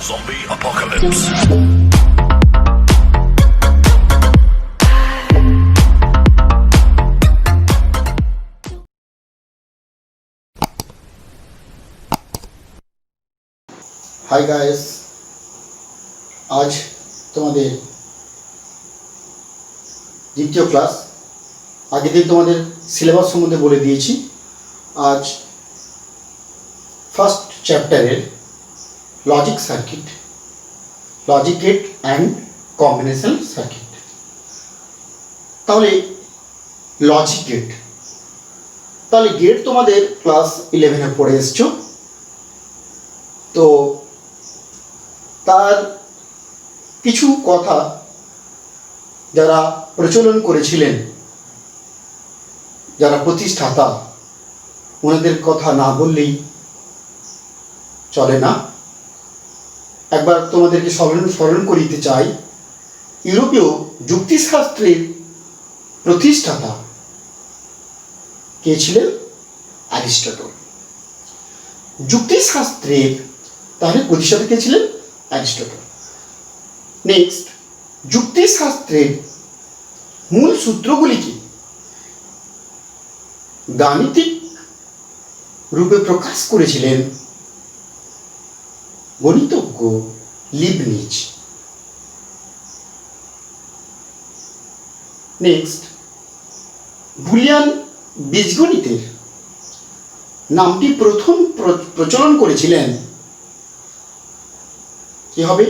Zombie apocalypse. Hi guys, আজ তোমাদের দ্বিতীয় ক্লাস। আগের দিন তোমাদের সিলেবাস সম্বন্ধে বলে দিয়েছি। আজ ফার্স্ট চ্যাপ্টারের logic circuit, logic gate and combination circuit. তাহলে লজিক গেট, তাহলে গেট তোমাদের ক্লাস 11-এ পড়ে এসছো। তো তার কিছু কথা যারা প্রচলন করেছিলেন, যারা প্রতিষ্ঠাতা, ওনাদের কথা না বললেই চলে না। একবার তোমাদেরকে স্মরণ করিতে চাই, ইউরোপীয় যুক্তিশাস্ত্রের প্রতিষ্ঠাতা কে ছিলেন? অ্যারিস্টটল। যুক্তিশাস্ত্রের তাহলে প্রতিষ্ঠাতা কে ছিলেন? অ্যারিস্টটল। নেক্সট, যুক্তিশাস্ত্রের মূল সূত্রগুলিকে গাণিতিক রূপে প্রকাশ করেছিলেন গণিতজ্ঞ লিবনিজ। নেক্সট, বুলিয়ান বীজগণিতের নামটি প্রথম প্রচলন করেছিলেন কি হবে?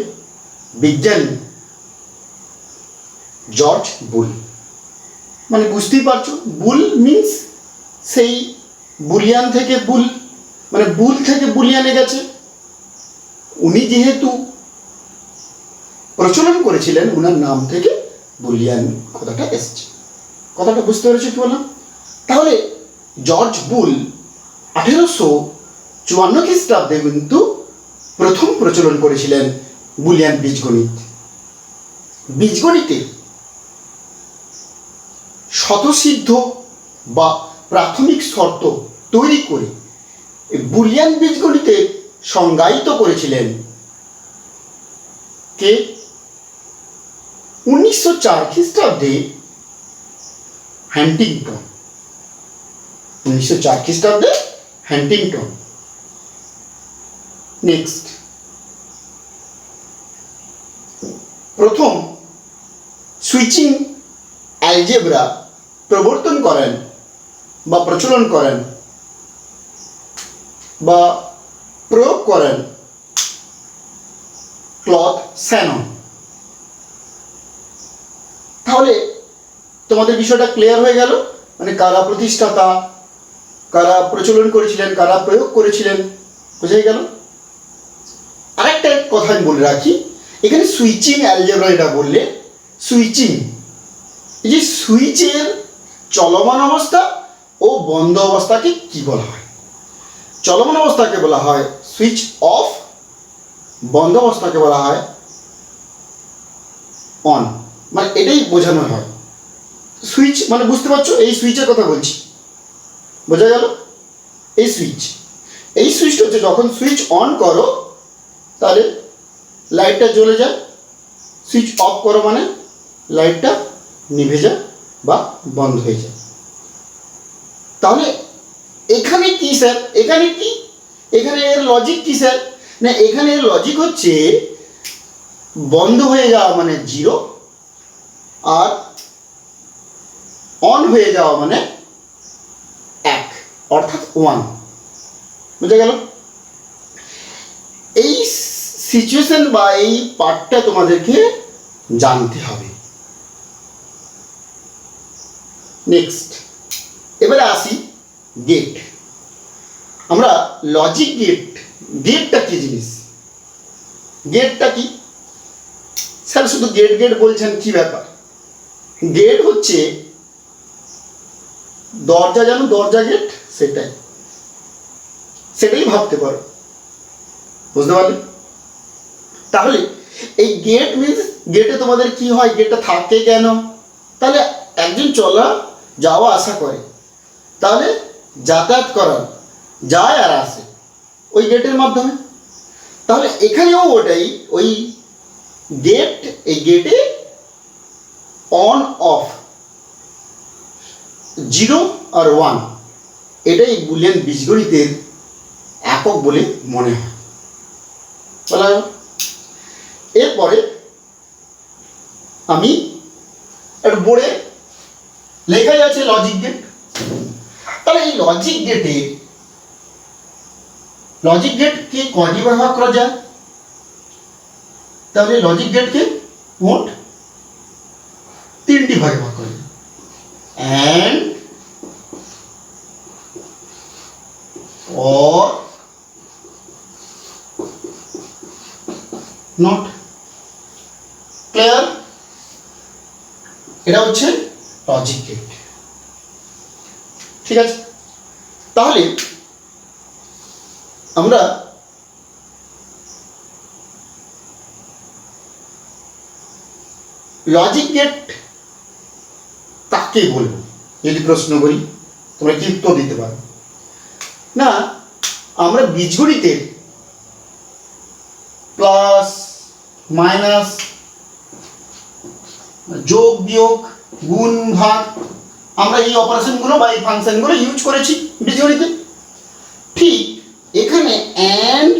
বিজ্ঞানী জর্জ বুল। মানে বুঝতেই পারছো, বুল মিন্স সেই বুলিয়ান থেকে বুল, মানে বুল থেকে বুলিয়ানে গেছে। উনি যেহেতু প্রচলন করেছিলেন, ওনার নাম থেকে বুলিয়ান কথাটা এসছে। কথাটা বুঝতে পেরেছো কি বললাম? তাহলে জর্জ বুল 1854 খ্রিস্টাব্দে কিন্তু প্রথম প্রচলন করেছিলেন বুলিয়ান বীজগণিত। বীজগণিতে স্বতঃসিদ্ধ বা প্রাথমিক শর্ত তৈরি করে বুলিয়ান বীজগণিতে সংজ্ঞায়িত করেছিলেন কে? 1904 খ্রিস্টাব্দে হ্যান্টিংটন। 1904 খ্রিস্টাব্দে হ্যান্টিংটন। নেক্সট, প্রথম সুইচিং অ্যালজেব্রা প্রবর্তন করেন বা প্রচলন করেন বা প্রয়োগ করেন ক্লদ শ্যানন। তাহলে তোমাদের বিষয়টা ক্লিয়ার হয়ে গেল, মানে কারা প্রতিষ্ঠাতা, কারা প্রচলন করেছিলেন, কারা প্রয়োগ করেছিলেন, বোঝাই গেল। আরেকটা কথা আমি বলে রাখি, এখানে সুইচিং অ্যালজেব্রা এটা বললে, সুইচিং, এই যে সুইচের চলমান অবস্থা ও বন্ধ অবস্থাকে কি বলা হয়? চলমান অবস্থাকে বলা হয় সুইচ অফ, বন্ধ অবস্থাকে বলা হয় অন। মানে এটাই বোঝানো হয়। সুইচ মানে বুঝতে পারছো, এই সুইচের কথা বলছি, বোঝা গেল? এই সুইচ, এই সুইচটা হচ্ছে যখন সুইচ অন করো তাহলে লাইটটা জ্বলে যায়, সুইচ অফ করো মানে লাইটটা নিভে যায় বা বন্ধ হয়ে যায়। তাহলে এখানে কি স্যার? এখানে কি, এখানে এর লজিক কি স্যার? না, এখানে এর লজিক হচ্ছে বন্ধ হয়ে যাওয়া মানে 0 আর অন হয়ে যাওয়া মানে 1, অর্থাৎ 1। বুঝা গেল? এই সিচুয়েশন বা এই পার্টটা তোমাদেরকে জানতে হবে। নেক্সট, এবারে আসি গেট। আমরা লজিক গেট, গেটটা কি জিনিস? গেটটা কি স্যার? শুধু গেট গেট বলছেন, কি ব্যাপার? গেট হচ্ছে দরজা, জানো দরজা গেট, সেটাই ভাবতে পারো, বুঝতে পারলে? তাহলে এই গেট মিনস, গেটে তোমাদের কি হয়? গেটটা থাকে কেন? তাহলে একজন চলা যাওয়া আসা করে, তাহলে যাতায়াত করার, যায় আর আসে ওই গেটের মাধ্যমে। তাহলে এখানেও ওটাই, ওই গেট, এই গেটে অন অফ 0 আর 1 এটাই বুলিয়ান বীজগণিতের একক বলে মনে হয়। বলা গেল। এরপরে আমি একটা বোর্ডে লেখাই আছে লজিক গেট। তাহলে এই লজিক গেটকে কয়টি ভাগ করা যায়? তাহলে লজিক গেটকে মোট 3টি ভাগে ভাগ করা যায়। And, or, not. ক্লিয়ার? এটা হচ্ছে লজিক গেট। ঠিক আছে, তাহলে আমরা লজিক গেট কাকে বলবো যদি প্রশ্ন করি, তোমরা কি উত্তর দিতে পারো? না, আমরা বীজগণিতের প্লাস মাইনাস, যোগ বিয়োগ, গুণ ভাগ, আমরা এই অপারেশনগুলো বা এই ফাংশনগুলো ইউজ করেছি বীজগণিতে। ঠিক এখানে অ্যান্ড,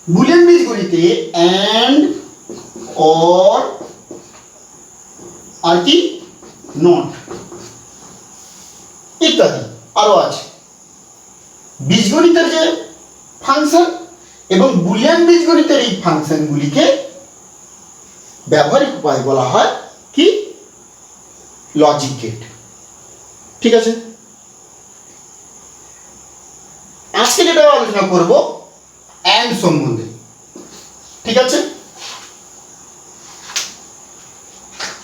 বুলিয়ান বীজগণিতে অ্যান্ড, অর, আর কি নট ইত্যাদি আরো আছে। বীজগণিতের যে ফাংশন এবং বুলিয়ান বীজগণিতের এই ফাংশনগুলিকে ব্যবহারিক উপায় বলা হয় কি? Logic gate. ঠিক আছে, আজকে যেটা আলোচনা করব অ্যান্ড সম্বন্ধে। ঠিক আছে,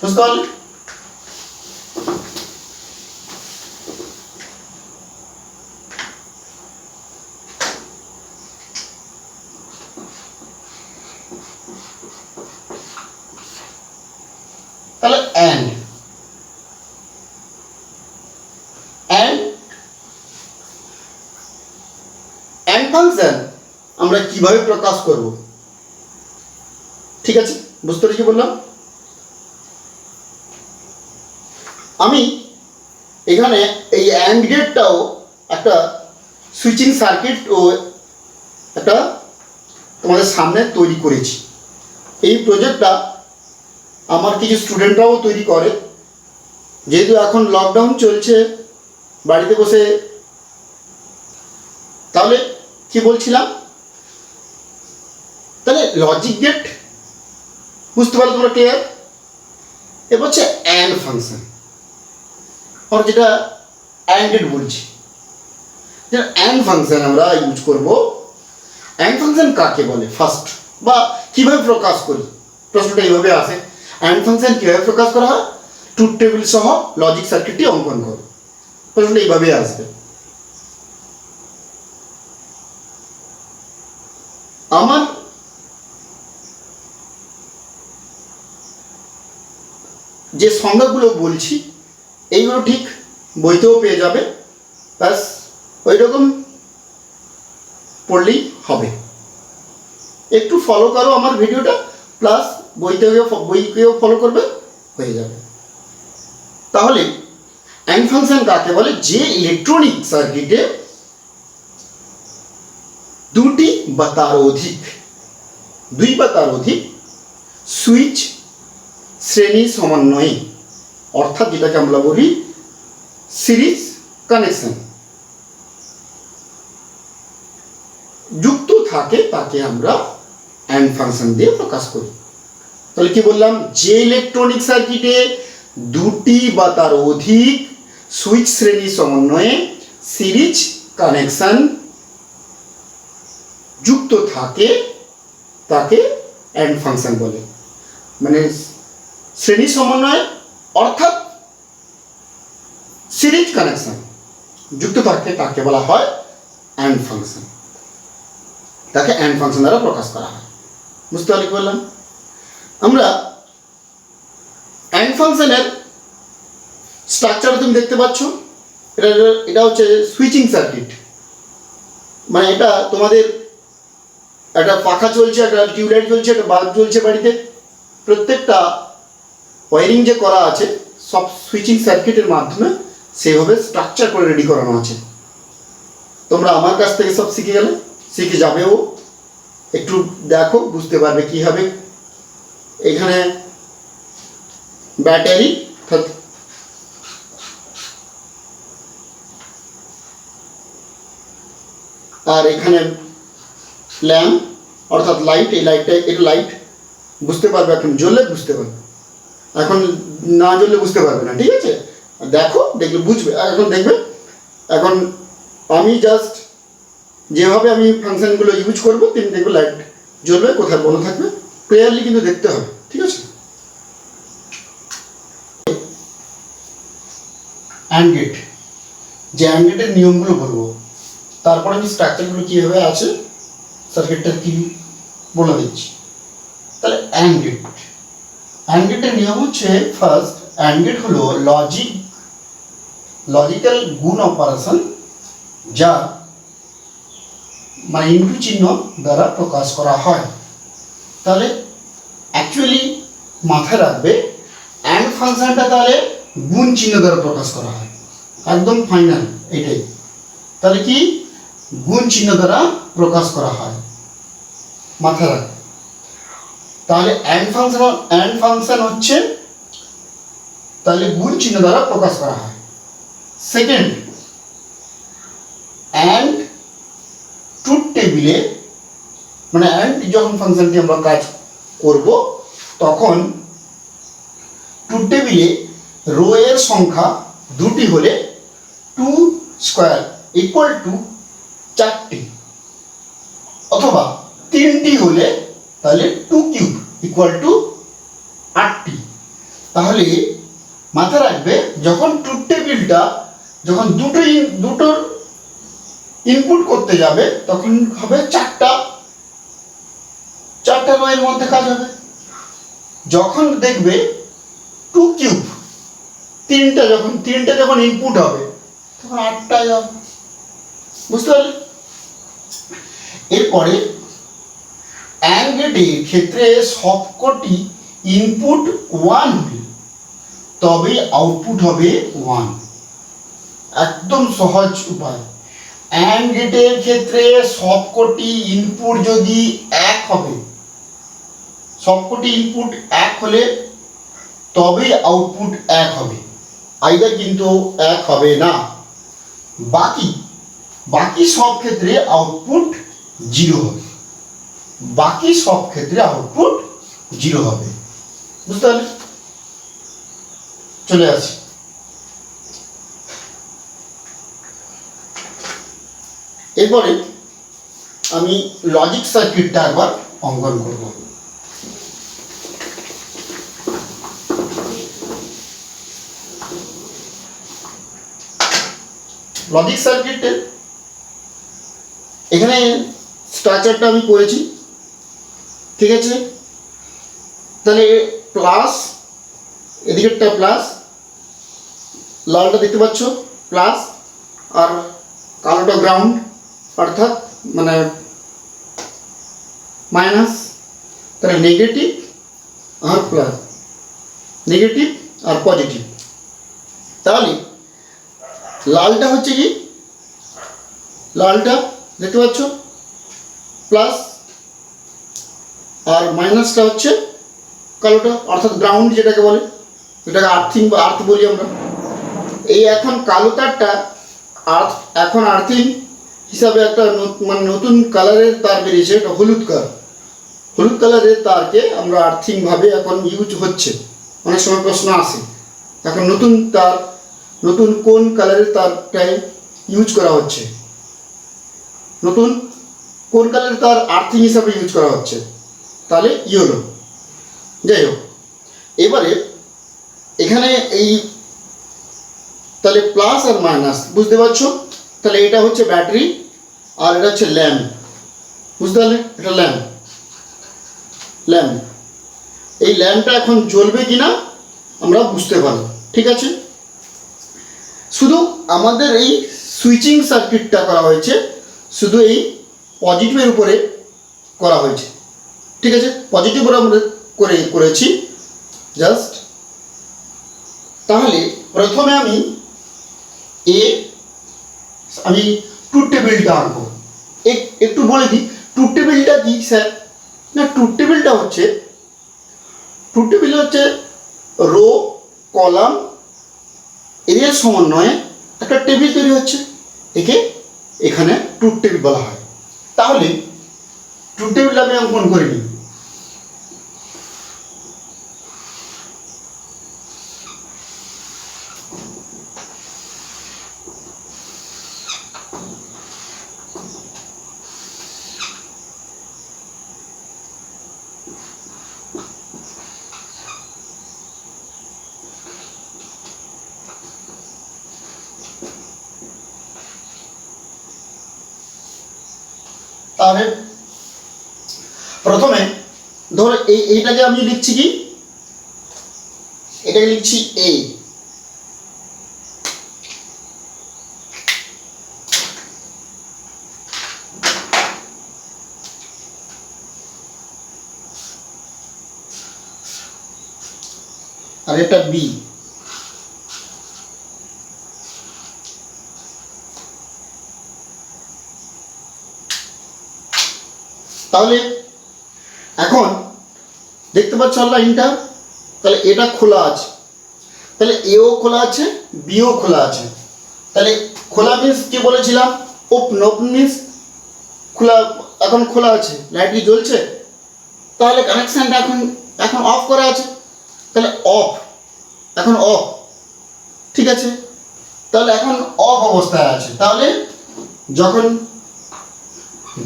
বুঝতে পারলে? তাহলে অ্যান্ড ফাংশন আমরা কিভাবে প্রকাশ করব? ঠিক আছে, বুঝতে পেরেছি বললাম। আমি এখানে এই অ্যান্ড গেটটাও একটা সুইচিং সার্কিট ও একটা তোমাদের সামনে তৈরি করেছি। এই প্রজেক্টটা আমার কিছু স্টুডেন্টরাও তৈরি করে, যেহেতু এখন লকডাউন চলছে বাড়িতে বসে। তাহলে কি বলছিলাম? তাহলে লজিক গেট বুঝতে পারলে তোমরা ক্লিয়ার? এবার হচ্ছে অ্যান্ড ফাংশন, আর যেটা অ্যান্ডেড বলছি, যেটা অ্যান্ড ফাংশন আমরা ইউজ করব। অ্যান্ড ফাংশন কাকে বলে ফার্স্ট, বা কিভাবে প্রকাশ করি? প্রশ্নটা এইভাবে আসে, অ্যান্ড ফাংশন কিভাবে প্রকাশ করা হয়? ট্রুথ টেবিল সহ লজিক সার্কিটটি অঙ্কন করো। প্রশ্নটা এইভাবে আসবে। আমার যে সংজ্ঞাগুলো বলছি এইগুলো ঠিক বইতেও পেয়ে যাবে, ব্যাস ওই রকম পড়লেই হবে। একটু ফলো করো আমার ভিডিওটা, প্লাস বইকেও ফলো করবে, হয়ে যাবে। তাহলে অ্যান্ড ফাংশন কাকে বলে? যে ইলেকট্রনিক সার্কিটে দুই বা তার অধিক সুইচ শ্রেণী সমন্বয়ে, অর্থাৎ যেটাকে আমরা বলি সিরিজ কানেকশন, যুক্ত থাকে তাকে আমরা অ্যান্ড ফাংশন দিয়ে প্রকাশ করি। তাহলে কি বললাম? যে ইলেকট্রনিক সার্কিটে দুটি বা তার অধিক সুইচ শ্রেণী সমন্বয়ে সিরিজ কানেকশন যুক্ত থাকে তাকে অ্যান্ড ফাংশন বলে। মানে শ্রেণী সমন্বয় অর্থাৎ সিরিজ কানেকশন যুক্ত থাকে তাকে বলা হয় অ্যান্ড ফাংশন। তাকে অ্যান্ড ফাংশন দ্বারা প্রকাশ করা হয়। বুঝতে পারলে কি বললাম? আমরা অ্যান্ড ফাংশনের স্ট্রাকচার তুমি দেখতে পাচ্ছ। এটা হচ্ছে সুইচিং সার্কিট, মানে এটা তোমাদের একটা পাখা চলছে, একটা টিউবলাইট জ্বলছে, একটা বাল্ব জ্বলছে বাড়িতে, প্রত্যেকটা ওয়ারিং যে করা আছে সব সুইচিং সার্কিটের মাধ্যমে সেইভাবে স্ট্রাকচার করে রেডি করানো আছে। তোমরা আমার কাছ থেকে সব শিখে গেলে, শিখে যাবেও, একটু দেখো বুঝতে পারবে কী হবে। এখানে ব্যাটারি আর এখানে ল্যাম্প অর্থাৎ লাইট, এই লাইটটা এটা লাইট বুঝতে পারবে, এখন জ্বললে বুঝতে পারবে, এখন না জ্বললে বুঝতে পারবে না, ঠিক আছে? দেখো, দেখলে বুঝবে, এখন দেখবে। এখন আমি জাস্ট যেভাবে আমি ফাংশনগুলো ইউজ করবো তুমি দেখবে লাইট জ্বলবে, কোথায় বন্ধ থাকবে, ক্লিয়ারলি কিন্তু দেখতে হবে, ঠিক আছে? অ্যান্ড গেট, যে অ্যান্ড গেটের নিয়মগুলো বলবো, তারপর আমি স্ট্রাকচারগুলো কীভাবে আছে সার্কিটটা কি বলে দিচ্ছি। তাহলে অ্যান্ড গেট, অ্যান্ড গেটের নিয়ম হচ্ছে, ফার্স্ট অ্যান্ড গেট হলো লজিক্যাল গুণ অপারেশন, যা মানে ইনটু চিহ্ন দ্বারা প্রকাশ করা হয়। তাহলে অ্যাকচুয়ালি মাথায় রাখবে অ্যান্ড ফাংশনটা তাহলে গুণ চিহ্ন দ্বারা প্রকাশ করা হয়, একদম ফাইনাল এটাই। তাহলে কি গুণ চিহ্ন দ্বারা প্রকাশ করা হয়, মাথায় রাখবে। তাহলে অ্যান্ড ফাংশন হচ্ছে তাহলে গুণ চিহ্ন দ্বারা প্রকাশ করা হয়। সেকেন্ড, অ্যান্ড ট্রুথ টেবিলে, মানে অ্যান্ড যখন ফাংশনটি আমরা কাজ করব তখন ট্রুথ টেবিলে রো এর সংখ্যা দুটি হলে 2 স্কোয়ার ইকুয়াল টু 4টি, অথবা 3টি হলে তাহলে 2 কিউব ইকুয়াল টু 8টি। তাহলে মাথায় রাখবে যখন ট্রুথ টেবিলটা যখন দুটোর ইনপুট করতে যাবে তখন হবে 4টা রো এর মধ্যে কাজ হবে। যখন দেখবে 2 কিউব, তিনটা যখন ইনপুট হবে তখন 8টা যাবে, বুঝতে পারলে? এরপরে অ্যান্ড গেটের ক্ষেত্রে সবকটি ইনপুট 1 হবে তবেই আউটপুট হবে 1, একদম সহজ উপায়। অ্যান্ড গেটের ক্ষেত্রে সবকটি ইনপুট যদি 1 হবে, সবকটি ইনপুট 1 হলে তবেই আউটপুট 1 হবে, আইদার কিন্তু 1 হবে না। বাকি সব ক্ষেত্রে আউটপুট 0 হবে, বাকি সব ক্ষেত্রে আউটপুট 0 হবে, বুঝতে পারলে? চলে আসি এরপরে আমি লজিক সার্কিটটা একবার অঙ্কন করব। লজিক সার্কিটের এখানে স্ট্রাকচারটা আমি করেছি, ঠিক আছে? তাহলে প্লাস, এদিকেরটা প্লাস, লালটা দেখতে পাচ্ছ প্লাস, আর কালোটা গ্রাউন্ড অর্থাৎ মানে মাইনাস। তাহলে নেগেটিভ আর প্লাস, নেগেটিভ আর পজিটিভ। তাহলে লালটা হচ্ছে কি, লালটা দেখতে পাচ্ছ প্লাস, আর মাইনাসটা হচ্ছে কালোটা অর্থাৎ গ্রাউন্ড যেটাকে বলে, এটাকে আর্থিং বা আর্থ বলি আমরা। এই এখন কালো তারটা এখন আর্থিং হিসাবে একটা মানে নতুন কালারের তার বেরিয়েছে, এটা হলুদ কালারের তারকে আমরা আর্থিং ভাবে এখন ইউজ হচ্ছে। অনেক সময় প্রশ্ন আসে এখন নতুন তার, নতুন কোন কালারের তারটাই ইউজ করা হচ্ছে, নতুন কোন কালারের তার আর্থিং হিসাবে ইউজ করা হচ্ছে, তাহলে ইয়েলো। যাই হোক, এবারে এখানে এই তাহলে প্লাস আর মাইনাস বুঝতে পারছো। তাহলে এটা হচ্ছে ব্যাটারি আর এটা হচ্ছে ল্যাম্প, বুঝতে পারলে? এটা ল্যাম্প। এই ল্যাম্পটা এখন জ্বলবে কিনা আমরা বুঝতে পারবো, ঠিক আছে? শুধু আমাদের এই সুইচিং সার্কিটটা করা হয়েছে শুধু এই পজিটিভের উপরে করা হয়েছে, ঠিক আছে, পজিটিভ আমরা করেছি জাস্ট। তাহলে প্রথমে আমি ট্রুথ টেবিলটা আঁকবো। একটু বলে দিই ট্রুথ টেবিলটা কি স্যার, না ট্রুথ টেবিল হচ্ছে রো কলাম এর সমন্বয়ে একটা টেবিল তৈরি হচ্ছে, একে এখানে ট্রুথ টেবিল বলা হয়। তাহলে ট্রুথ টেবিলটা আমি অঙ্কন করে নিই। তাহলে প্রথমে ধরো এইটাকে আমি লিখছি কি, এটাকে লিখছি এ, আর এটা বি। তাহলে এখন দেখতে পাচ্ছ লাইনটা, তাহলে এটা খোলা আছে, তাহলে এও খোলা আছে বিও খোলা আছে। তাহলে খোলা মিন্স কি বলেছিলাম, ওপেন। ওপেন মিন্স খোলা, এখন খোলা আছে, লাইট কি জ্বলছে, তাহলে কানেকশানটা এখন অফ করা আছে, তাহলে অফ, এখন অফ, ঠিক আছে, তাহলে এখন অফ অবস্থায় আছে। তাহলে যখন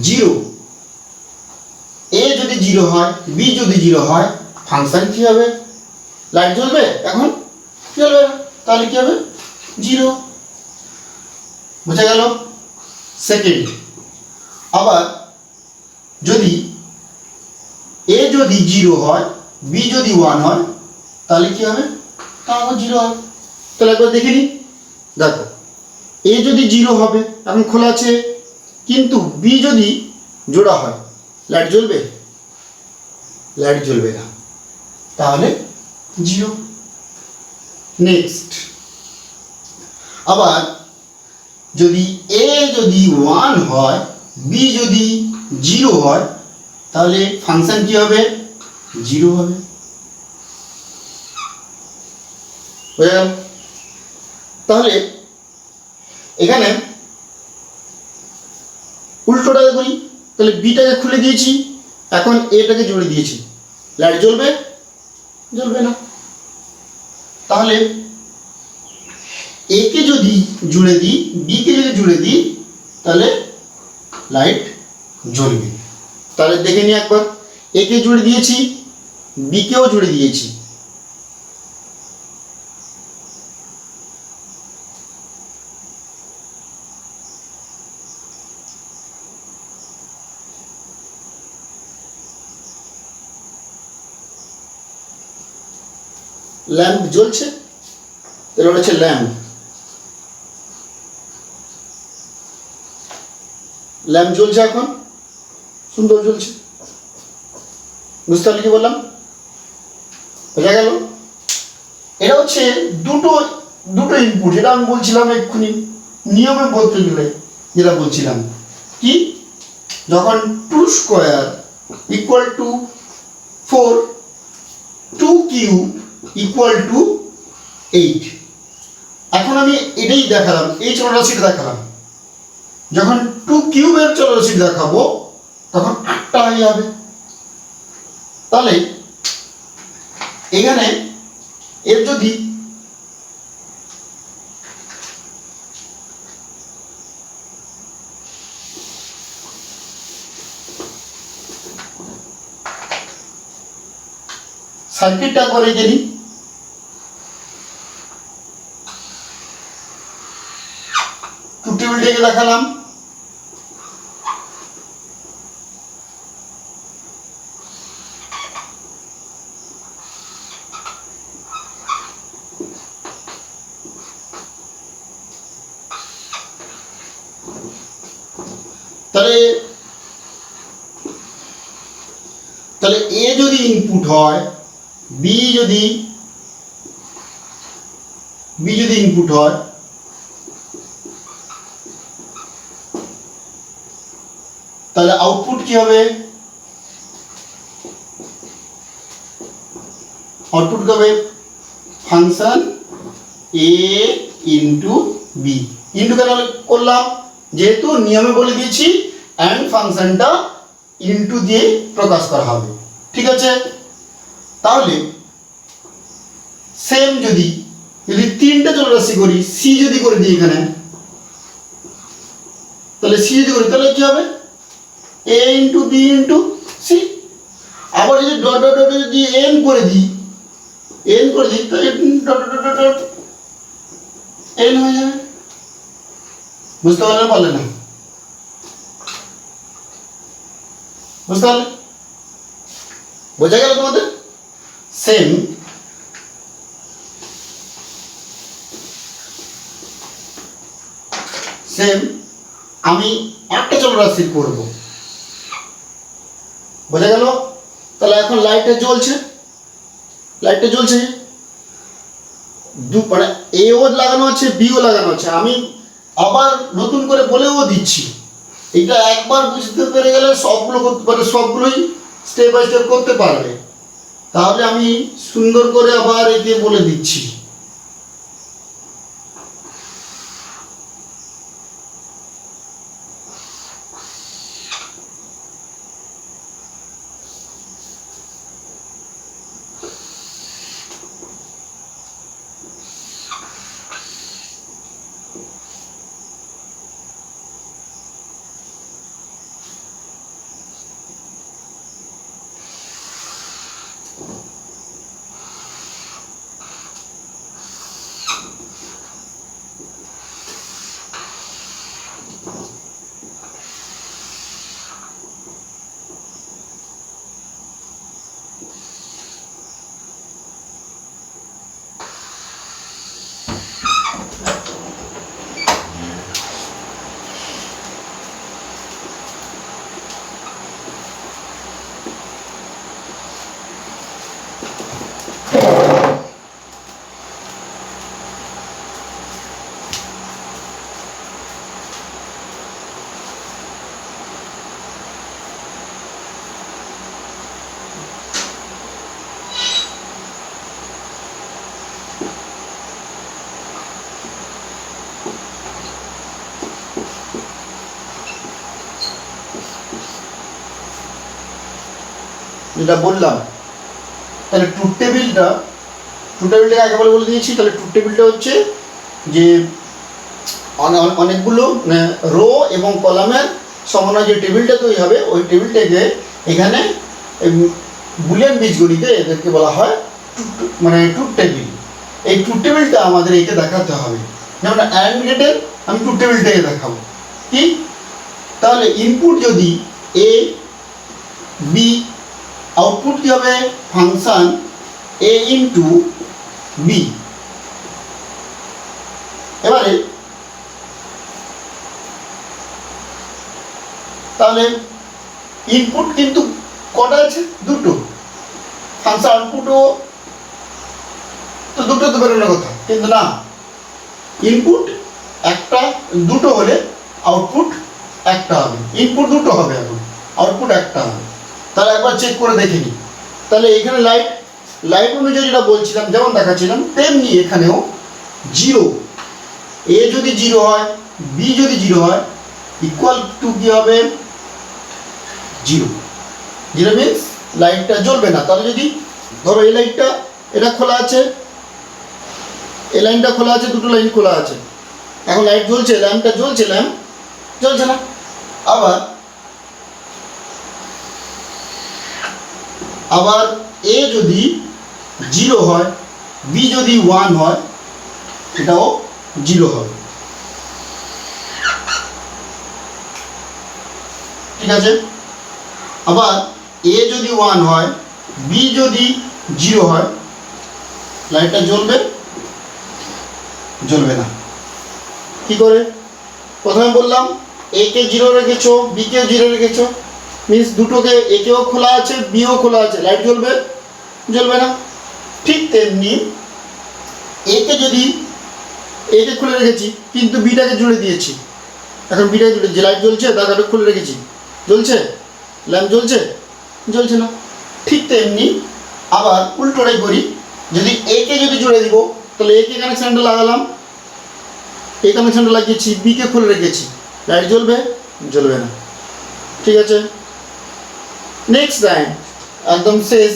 জিরো, এ যদি জিরো হয় বি যদি জিরো হয়, ফাংশন কি হবে, লাইট জ্বলবে, এখন জ্বলবে না, তাহলে কি হবে, জিরো। বোঝা গেল? সেকেন্ড, আবার যদি এ যদি জিরো হয় বি যদি ওয়ান হয়, তাহলে কি হবে, তাহলে জিরো হবে। তাহলে একবার দেখে নিই, দেখো এ যদি জিরো হবে, এখন খোলা আছে, কিন্তু বি যদি জোড়া হয়, লাইট জ্বলবে, লাইট জ্বলবে না, তাহলে জিরো। নেক্সট, আবার যদি এ যদি ওয়ান হয় বি যদি জিরো হয়, তাহলে ফাংশন কি হবে, জিরো হবে। তাহলে এখানে উল্টোটা করি, তাহলে বিটাকে খুলে দিয়েছি, এখন এটাকে জুড়ে দিয়েছি, লাইট জ্বলবে, জ্বলবে না। তাহলে একে যদি জুড়ে দিই বিকে যদি জুড়ে দিই, তাহলে লাইট জ্বলবে। তাহলে দেখে নিই একবার, একে জুড়ে দিয়েছি বিকেও জুড়ে দিয়েছি, ল্যাম্প জ্বলছে, এটা হচ্ছে ল্যাম্প, ল্যাম্প জ্বলছে, এখন সুন্দর জ্বলছে। বুঝতে পারলি কি বললাম, বোঝা গেল? এটা হচ্ছে দুটো ইনপুট, যেটা আমি বলছিলাম এক্ষুনি নিয়মে বলতে গেলে, যেটা বলছিলাম কি, যখন 2 square equal to 4, 2 cube equal to 8। এখন আমি এটাই দেখালাম, এই চলরাশিটা দেখালাম, যখন 2 কিউবের চলরাশি দেখাবো তখন 8টা হয়ে যাবে। তাহলে এখানে এর যদি সার্কিটটা করে জানি, টেবিলটাকে দেখালাম, তাহলে ইনপুট হয়, বি যদি ইনপুট হয়, তাহলে আউটপুট কি হবে? আউটপুট হবে ফাংশন এ ইন্টু বি। ইন্টু কেন করলাম? যেহেতু নিয়মে বলে দিয়েছি অ্যান্ড ফাংশনটা ইন্টু দিয়ে প্রকাশ করা হবে। ঠিক আছে, তাহলে সেম যদি তিনটা চলরাশি করি, সি যদি করে দিই এখানে, তাহলে সি যদি করি তাহলে কি হবে? এ ইন্টু বি ইন্টু সি। আবার যদি ডট ডট ডট যদি এন করে দিই তাহলে dot dot dot dot N হয়ে যাবে। বুঝতে পারলে পারলে না? বুঝতে পারলে? বোঝা গেল তোমাদের? সেম আমি একটা চলরাশি করব। বোঝা গেল? তাহলে এখন লাইটটা জ্বলছে, মানে এও লাগানো আছে, বিও লাগানো আছে। আমি আবার নতুন করে বলেও দিচ্ছি, এটা একবার বুঝতে পেরে গেলে সবগুলো করতে পারে, সবগুলোই স্টেপ বাই স্টেপ করতে পারবে। তাহলে আমি সুন্দর করে আবার একে বলে দিচ্ছি। যেটা বললাম, তাহলে ট্রুথ টেবিলটাকে আগে বলে দিয়েছি। তাহলে ট্রুথ টেবিলটা হচ্ছে যে অনেকগুলো রো এবং কলামের সমন্বয়ে যে টেবিলটা তৈরি হবে, ওই টেবিলটাকে এখানে বুলিয়ান বীজগণিতে এদেরকে বলা হয় মানে ট্রুথ টেবিল। এই ট্রুথ টেবিলটা আমাদের একে দেখাতে হবে। যেমন অ্যান্ড গেটের আমি ট্রুথ টেবিলটাকে দেখাবো কি? তাহলে ইনপুট যদি এ বি, আউটপুট কি হবে? ফাংশন এ ইন্টু বি। এবারে তাহলে ইনপুট কিন্তু কটা আছে? দুটো। ফাংশন আউটপুটও তো দুটো তো বেরোনোর কথা, কিন্তু না, ইনপুট একটা দুটো হলে আউটপুট একটা হবে। ইনপুট দুটো হবে, এখন আউটপুট একটা হবে। তাহলে একবার চেক করে দেখে নিই। তাহলে এখানে লাইট অনুযায়ী যেটা বলছিলাম, যেমন দেখাচ্ছিলাম, তেমনি এখানেও জিরো, এ যদি জিরো হয়, বি যদি জিরো হয়, ইকুয়াল টু কি হবে? জিরো। জিরো মিনস লাইটটা জ্বলবে না। তাহলে যদি ধরো এই লাইটটা এটা খোলা আছে, এই লাইনটা খোলা আছে, দুটো লাইন খোলা আছে, এখন লাইট জ্বলছে, ল্যাম্পটা জ্বলছে, ল্যাম্প জ্বলছে না। আবার এ যদি জিরো হয়, বি যদি 1 হয়, এটাও জিরো হবে। ঠিক আছে, আবার এ যদি 1 হয়, বি যদি জিরো হয়, লাইটটা জ্বলবে না। কি করে? প্রথমে বললাম এ কে জিরো রেখেছো, বি কে জিরো রেখেছো, মিনস দুটোকে একেও খোলা আছে বিও খোলা আছে, লাইট জ্বলবে? জ্বলবে না। ঠিক তেমনি একে খুলে রেখেছি কিন্তু বিটাকে জুড়ে দিয়েছি, এখন বিটাকে জুড়ে যে লাইট জ্বলছে দাদাটা খুলে রেখেছি, জ্বলছে? ল্যাম্প জ্বলছে? জ্বলছে না। ঠিক তেমনি আবার উল্টোটাই করি, যদি একে জুড়ে দিব তাহলে একে কানেকশানটা লাগালাম, এই কানেকশানটা লাগিয়েছি, বিকে খুলে রেখেছি, লাইট জ্বলবে? জ্বলবে না। ঠিক আছে, নেক্সট টাইম একদম শেষ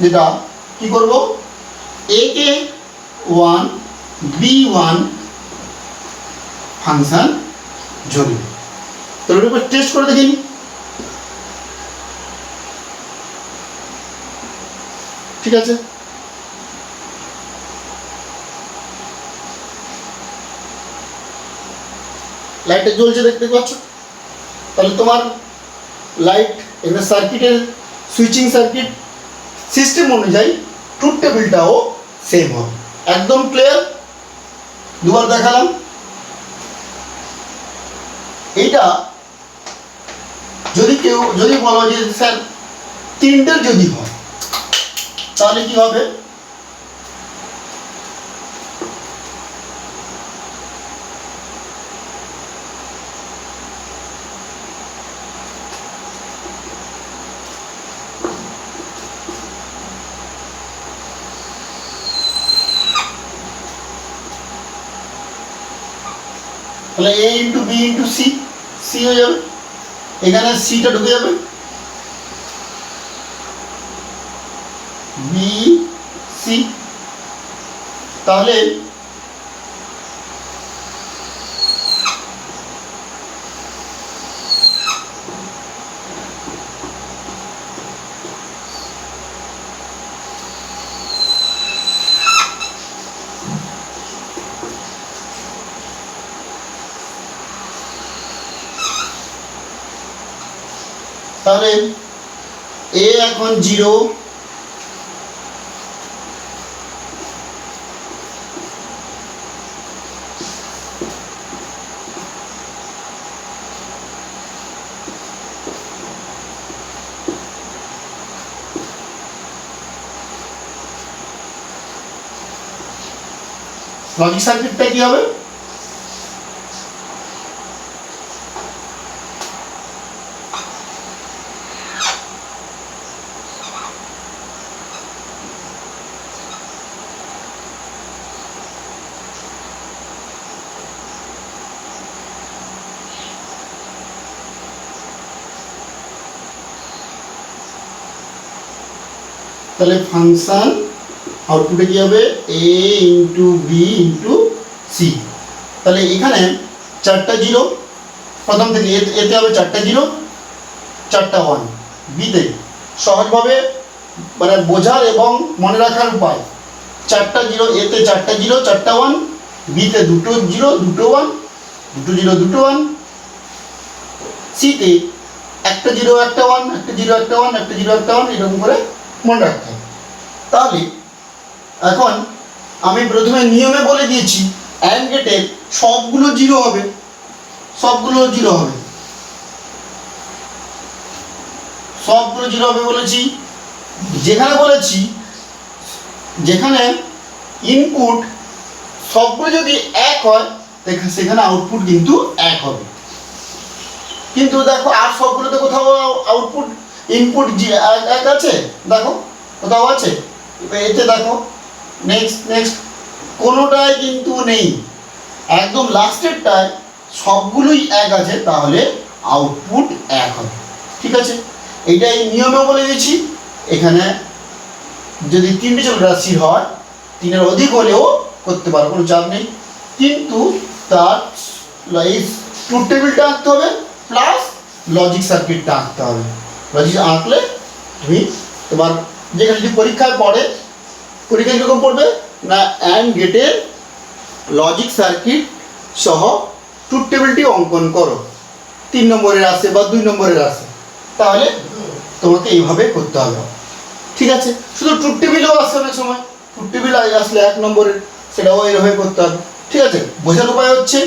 যেটা কি করব, একে 1 B1 ফাংশন জ্বলবে। তাহলে ওটা টেস্ট করে দেখিনি। ঠিক আছে, লাইটটা জ্বলছে দেখতে পাচ্ছ? তাহলে তোমার লাইট এখানে সার্কিটের সুইচিং সার্কিট সিস্টেম অনুযায়ী ট্রুথ টেবিলটাও সেম হবে। একদম ক্লিয়ার? দুবার দেখালাম। এইটা যদি বলো যে স্যার তিনটের যদি হয় তাহলে কি হবে? তাহলে A into B into C, C হয়ে যাবে, এখানে সিটা ঢুকে যাবে, বি সি। তাহলে তাহলে এ এখন 0, লজিক সার্কিটটা কি হবে? তাহলে ফাংশন আউটপুটে কি হবে? এ ইন্টু বি ইন্টু সি। তাহলে এখানে 4টা 0 প্রথম থেকে, এতে হবে 4টা 0 4টা 1, বিতে সহজভাবে মানে বোঝার এবং মনে রাখার উপায়, 4টা 0, এতে 4টা 0 4টা 1, বিতে 2টো 0 2টো 1, 2টো 0 2টো 1, সিতে 1টা 0 1টা 1, 1টা 0 1টা 1, 1টা 0 1টা 1, এরকম করে মনে রাখতে হবে। তাহলে এখন আমি প্রথমে নিয়মে বলে দিয়েছি অ্যান্ড গেটের সবগুলো 0 হবে, সবগুলো 0 হবে, সবগুলো 0 হবে বলেছি। যেখানে বলেছি যেখানে ইনপুট সবগুলো যদি 1 হয় সেখানে আউটপুট কিন্তু 1 হবে। কিন্তু দেখো আর সবগুলোতে কোথাও আউটপুট ইনপুট 1 আছে? দেখো কোথাও আছে? এতে দেখো নেক্সট কোনোটাই কিন্তু নেই, একদম লাস্টেরটায় সবগুলোই 1 আছে, তাহলে আউটপুট 1 হবে। ঠিক আছে, এইটাই নিয়মে বলে দিয়েছি। এখানে যদি 3টে চল রাশি হয় 3-এর অধিক হলেও করতে পারো, কোনো চাপ নেই, কিন্তু তার ট্রুথ টেবিলটা আঁকতে হবে প্লাস লজিক সার্কিটটা আঁকতে হবে। লজিক আঁকলে তুমি তোমার যেখানে যদি পরীক্ষায় পড়ে, পরীক্ষা কীরকম পড়বে না, অ্যান্ড গেটের লজিক সার্কিট সহ ট্রুথ টেবিলটি অঙ্কন করো, 3 নম্বরের আসে বা 2 নম্বরের আসে, তাহলে তোমাকে এইভাবে করতে হবে। ঠিক আছে, শুধু ট্রুথ টেবিলও আসে অনেক সময়, ট্রুথ টেবিল আসলে 1 নম্বরের, সেটাও এইভাবে করতে হবে। ঠিক আছে, বোঝার উপায় হচ্ছে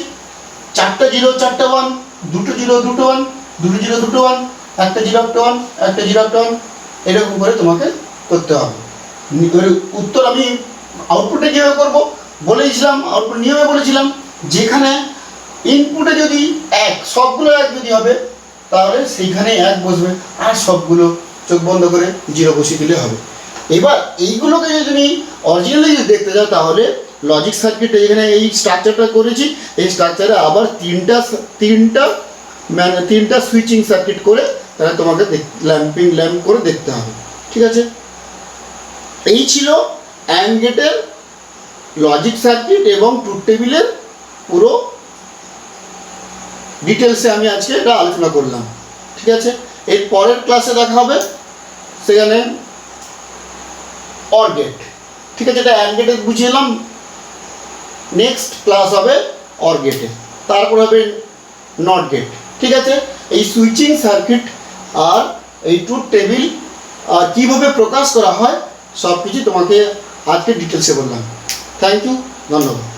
4টা 0 4টা 1, 2টো 0 2টো 1, 2টো 0 2টো 1, একটা 0 একটা 1 এরকম করে তোমাকে করতে হবে। এবার উত্তর আমি আউটপুটে কীভাবে করবো বলেছিলাম, আউটপুট নিয়মে বলেছিলাম, যেখানে ইনপুটে যদি 1 সবগুলো 1 যদি হবে তাহলে সেইখানে 1 বসবে, আর সবগুলো চোখ বন্ধ করে 0 বসিয়ে দিলে হবে। এবার এইগুলোকে যদি তুমি অরিজিনালি যদি দেখতে যাও তাহলে লজিক সার্কিটে যেখানে এই স্ট্রাকচারটা করেছি, এই স্ট্রাকচারে আবার তিনটা সুইচিং সার্কিট করে তাহলে তোমাকে ল্যাম্প করে দেখতে হবে। ঠিক আছে, এই ছিল অ্যান্ড গেটের লজিক সার্কিট এবং ট্রুথ টেবিলের পুরো ডিটেলসে আমি আজকে এটা আলোচনা করলাম। ঠিক আছে, এর পরের ক্লাসে দেখা হবে সেখানে অর গেট। ঠিক আছে, এটা অ্যান্ড গেটে বুঝিয়েলাম, নেক্সট ক্লাস হবে অর গেটে, তারপর হবে নট গেট। ঠিক আছে, এই সুইচিং সার্কিট আর এই ট্রুথ টেবিল আর কীভাবে প্রকাশ করা হয় সব কিছু তোমাকে আজকে ডিটেলসে বললাম। থ্যাংক ইউ, ধন্যবাদ।